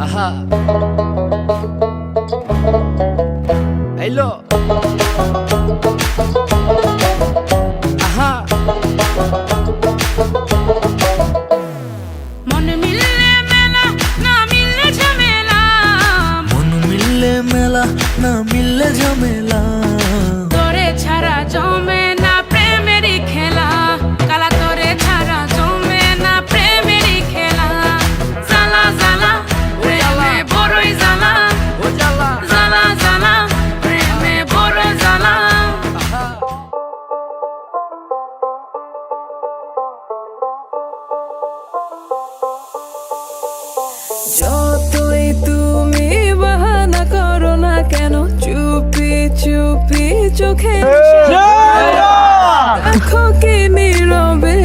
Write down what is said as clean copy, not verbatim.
আহা আইলো আহা মন মিললে মেলা না মিললে ঝামেলা, মন মিললে মেলা না মিললে ঝামেলা, তোরে ছাড়া জমে না প্রেমেরই খেলা, কালা তোরে ছাড়া জমে না প্রেমেরই খেলা। জ্বালা জ্বালা প্রেমে বড়ই জ্বালা, ও জ্বালা জ্বালা জ্বালা প্রেমে বড় জ্বালা। আহা যতই তুমি বাহানা করো না কেন, চুপি চুপি চোখে দেখো কি নীরবে